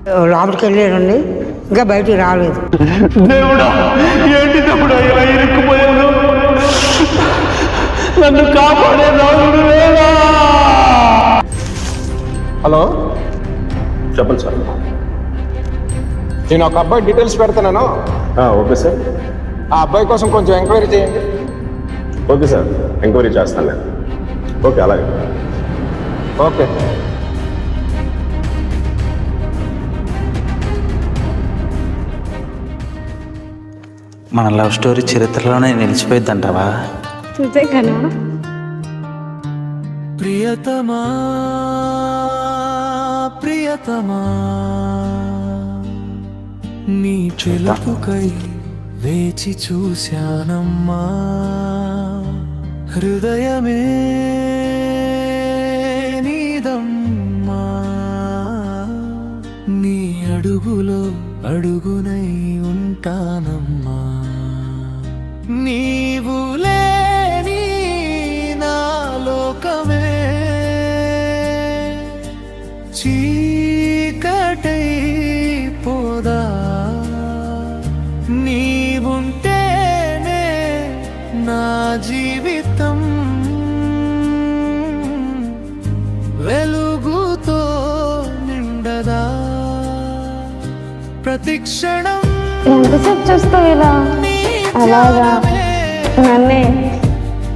లోపలికి వెళ్ళాడండి, ఇంకా బయటికి రాలేదు. దేవుడా, ఏంటి దేవుడా ఇలా ఇరుక్కుపోయాను? నన్ను కాపాడే నాడు లేదా? హలో, చెప్పండి సార్. నేను ఒక అబ్బాయి డీటెయిల్స్ పెడతాను. Okay sir. ఆ అబ్బాయి కోసం కొంచెం ఎంక్వైరీ చేయండి. ఓకే సార్, ఎంక్వైరీ చేస్తాను నేను. ఓకే, అలాగే. ఓకే. మన లవ్ స్టోరీ చరిత్రలోనే నిలిచిపోయిద్దంటావా? చూసే కనా ప్రియతమా ప్రియతమా, నీ పిలుపుకై వేచి చూశానమ్మా. హృదయమే నీదమ్మా, నీ అడుగులో అడుగునై ఉంటానమ్మా. నీవు లేని నా లోకమే చీకటై పోదా, నీవుంటేనే నా జీవితం వెలుగుతో నిండదా. ప్రతిక్షణం ఎంతసేపు చూస్తావు ఇలా? అలాగా నన్నే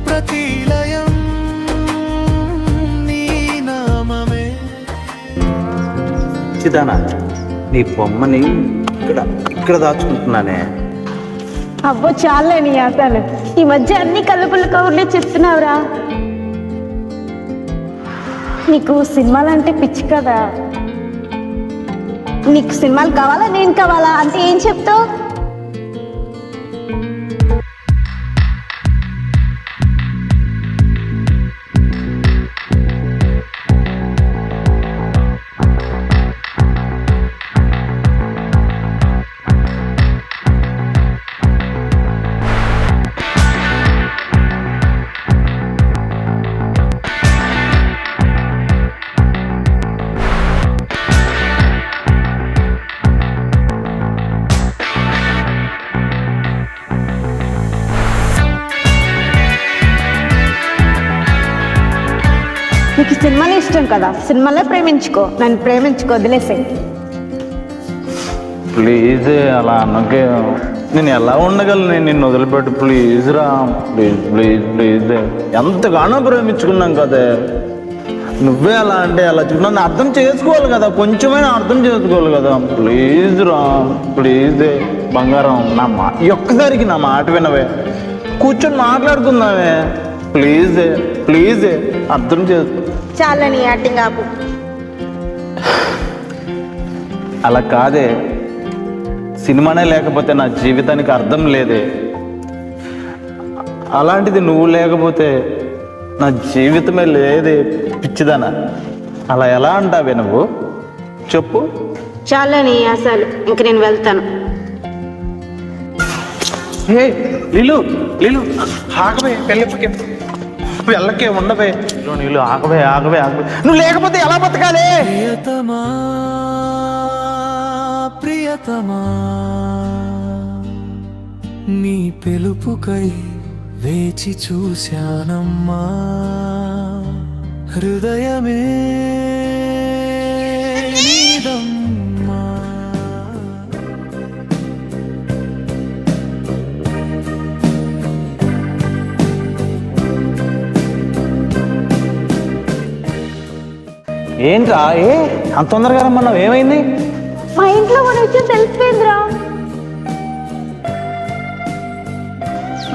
ప్రతిలయం నీ నామమే. చిదానా, నీ బొమ్మని ఇక్కడ దాచుకుంటున్నానే. అబ్బో చాలే నీ ఆటలు. ఈ మధ్య అన్ని కలుపుల కౌర్లే చెప్తున్నావురా. నీకు సినిమాలంటే పిచ్చి కదా. నీకు సినిమాలు కావాలా, నేను కావాలా అంటే ఏం చెప్తావు? నీకు సినిమాలు ఇష్టం కదా, సినిమాలో ప్రేమించుకో, నన్ను ప్రేమించుకో, వదిలేసాయి. ప్లీజ్ అలా అనకే. నేను ఎలా ఉండగలను? నేను నిన్ను వదిలిపెట్టు. ప్లీజ్ రా, ప్లీజ్ ప్లీజ్ ప్లీజ్. ఎంతగానో ప్రేమించుకున్నాం కదే. నువ్వే అలా అంటే అలా నన్ను అర్థం చేసుకోవాలి కదా, కొంచెమైనా అర్థం చేసుకోవాలి కదా. ప్లీజ్ రా, ప్లీజ్ బంగారం. ఈ ఒక్కసారికి నా మాట వినవే, కూర్చొని మాట్లాడుకుందామే. ప్లీజ్ ప్లీజ్ అర్థం చేసుకో. చాలా నీ యాక్టింగ్ ఆపు. అలా కాదే, సినిమానే లేకపోతే నా జీవితానికి అర్థం లేదే. అలాంటిది నువ్వు లేకపోతే నా జీవితమే లేదే. పిచ్చిదానా, అలా ఎలా అంటావే నువ్వు? చెప్పు. చాలా నీ అసలు, ఇంక నేను వెళ్తాను. నీళ్ళు నీళ్ళు ఆగవే, పెళ్ళికి వెళ్ళకే, ఉండవే. నీళ్ళు ఆగవే ఆగవే ఆగవే. నువ్వు లేకపోతే ఎలా బతకాలి? ప్రియతమా ప్రియతమా, నీ పిలుపుకై వేచి చూశానమ్మా. హృదయమే నీదమ్మా, ఏంట్రా అంత తొందరగా రమ్మన్నావు? ఏమైంది? మా ఇంట్లో మన విషయం తెలిసిపోయిందిరా.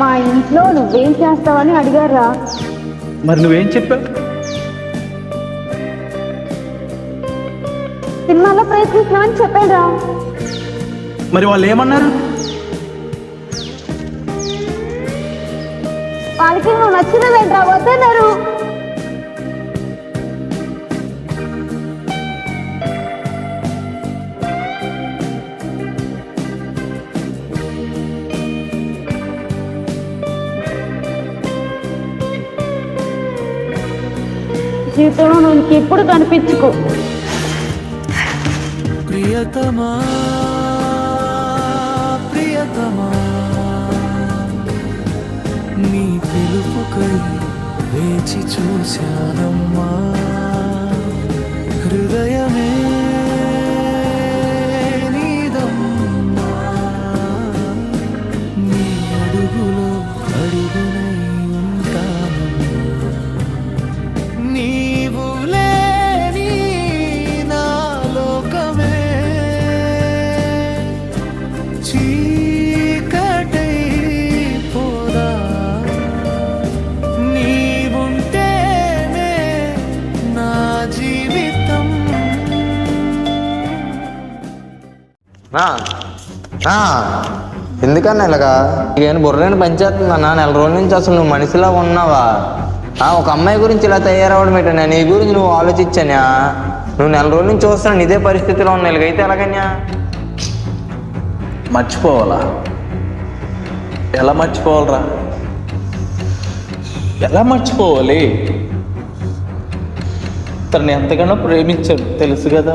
మా ఇంట్లో నువ్వేం చేస్తావని అడిగారా. మరి నువ్వేం చెప్పావు? సినిమాలో ప్రయత్నిస్తున్నామని చెప్పానురా. మరి వాళ్ళు ఏమన్నారు? వాళ్ళకి నువ్వు నచ్చినవేంట్రా, వద్దన్నారు. జీవితంలో నువ్వు ఎప్పుడు కనిపించుకో. ప్రియతమా ప్రియతమా నీ పిలుపుకై వేచి చూశానమ్మా హృదయమే నీదమ్మా నీ అడుగులో అడుగునై ఉంటానమ్మా నీవు లేని నా లోకమే చీకటై పోదా నీవుంటేనే నా జీవితం ఎందుకన్నా ఇలాగా నేను బుర్రని పనిచేస్తుందన్నా నెల రోజుల నుంచి అసలు నువ్వు మనిషిలా ఉన్నావా ఒక అమ్మాయి గురించి ఇలా తయారవడం ఏంటన్నా నీ గురించి నువ్వు ఆలోచించానా నువ్వు నెల రోజుల నుంచి చూస్తున్నాను ఇదే పరిస్థితిలో ఉన్నా ఇలాగైతే ఎలాగన్నా మర్చిపోవాలా? ఎలా మర్చిపోవాలరా? ఎలా మర్చిపోవాలి? తనని ఎంతగానో ప్రేమించాను తెలుసు కదా.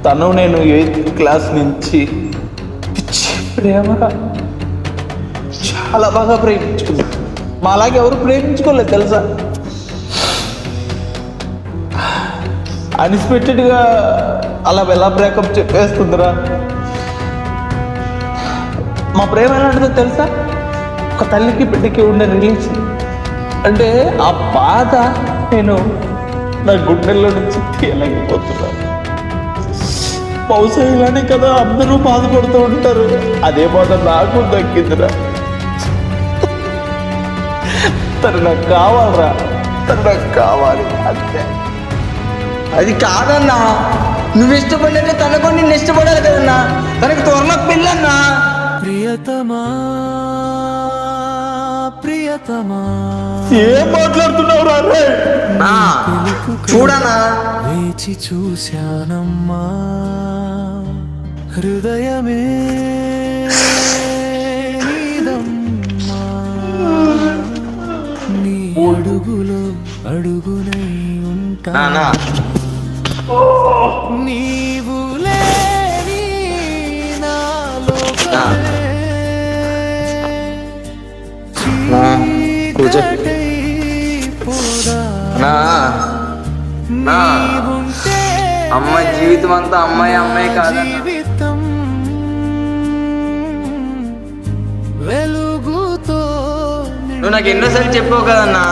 తను నేను 8th క్లాస్ నుంచి పిచ్చి ప్రేమగా చాలా బాగా ప్రేమించుకున్నాను. మా అలాగే ఎవరు ప్రేమించుకోలేదు తెలుసా. అన్ఎక్స్పెక్టెడ్గా అలా ఎలా బ్రేకప్ చెప్పేస్తుందిరా. మా ప్రేమ ఎలాంటిదో తెలుసా, ఒక తల్లికి బిడ్డకి ఉండే రిలేషన్. అంటే ఆ బాధ నేను నా గుండెల్లో నుంచి తీయలేకపోతున్నాను. బహుశా ఇలానే కదా అందరూ బాధపడుతూ ఉంటారు. అదే బాధ నాకు దక్కిందిరా. తను నాకు కావాలరా, తను నాకు కావాలి అంతే. అది కాదన్నా, నువ్వు ఇష్టపడినట్టే తనకు నిన్ను ఇష్టపడాలి కదన్నా. తనకి త్వరలో పెళ్ళన్నా. ప్రియతమా ప్రియతమా ఏం మాట్లాడుతున్నావురా? చూడనా వేచి చూశానమ్మా హృదయమే నీదమ్మా నీ అడుగులో అడుగునై ఉంటా నీవు లేని నా లోకమే చీకటై పోదా నీవుంటే అమ్మాయి జీవితం అంతా అమ్మాయి కాదన్నా. జీవితం వెలుగుతో నువ్వు నాకు ఎన్నోసార్లు చెప్పావు కదన్నా,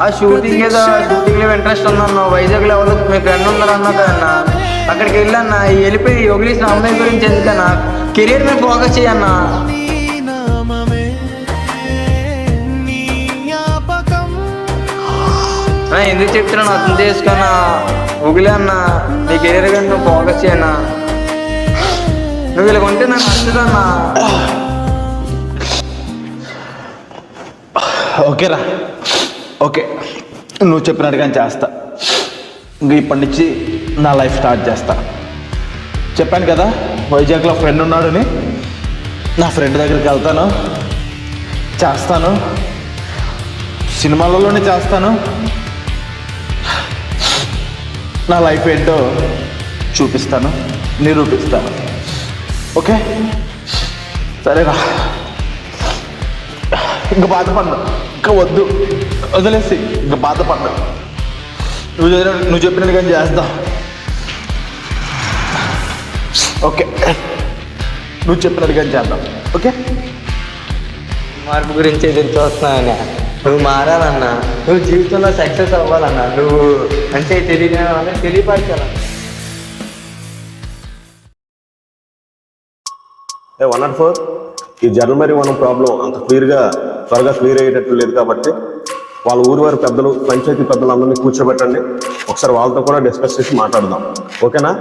ఆ షూటింగ్ లో ఇంట్రెస్ట్ ఉందన్నా. వైజాగ్లో ఎవరో మీ ఫ్రెండ్ ఉన్నారు అన్నావు కదన్నా. అక్కడికి వెళ్ళన్నా, వెళ్ళిపోయి వదిలేసిన అమ్మాయి గురించి ఎందుకన్నా, కెరీర్ మీద ఫోకస్ చేయన్నా. నీ నామమే నీ జ్ఞాపకం ఎందుకు చెప్తున్నాను అర్థం చేసుకున్నా. వదిలే అన్నా, నీ కెరీర్ కానీ నువ్వు ఫోకస్ చేయన్నా. నువ్వు ఇలా ఉంటే నాకు నచ్చదన్నా. ఓకేరా, ఓకే, నువ్వు చెప్పినట్టుగానే చేస్తా. ఇంక ఇప్పటి నుంచి నా లైఫ్ స్టార్ట్ చేస్తా. చెప్పాను కదా వైజాగ్లో ఫ్రెండ్ ఉన్నాడని. నా ఫ్రెండ్ దగ్గరికి వెళ్తాను, చేస్తాను, సినిమాలలోనే చేస్తాను. నా లైఫ్ ఏంటో చూపిస్తాను, నిరూపిస్తాను. ఓకే సరేరా, ఇంక బాధపడ్డా, ఇంకా వద్దు, వదిలేసి ఇంకా బాధపడ్డా. నువ్వు చెప్పినట్టుగా చేస్తా. ఓకే, నువ్వు చెప్పినట్టుగా చేద్దాం. ఓకే, మార్పు గురించి ఎదురు చూస్తున్నానన్నా. నువ్వు మారాలన్నా, నువ్వు జీవితంలో సక్సెస్ అవ్వాలన్నా. నువ్వు అంటే తెలియపరచాలన్నా. 104 ఈ జర్నమరీ 1 ప్రాబ్లం అంత త్వరగా క్లియర్ అయ్యేటట్లు లేదు కాబట్టి వాళ్ళ ఊరి వారి పెద్దలు, పంచాయతీ పెద్దలు అందరినీ కూర్చోబెట్టండి. ఒకసారి వాళ్ళతో కూడా డిస్కస్ చేసి మాట్లాడదాం. ఓకేనా?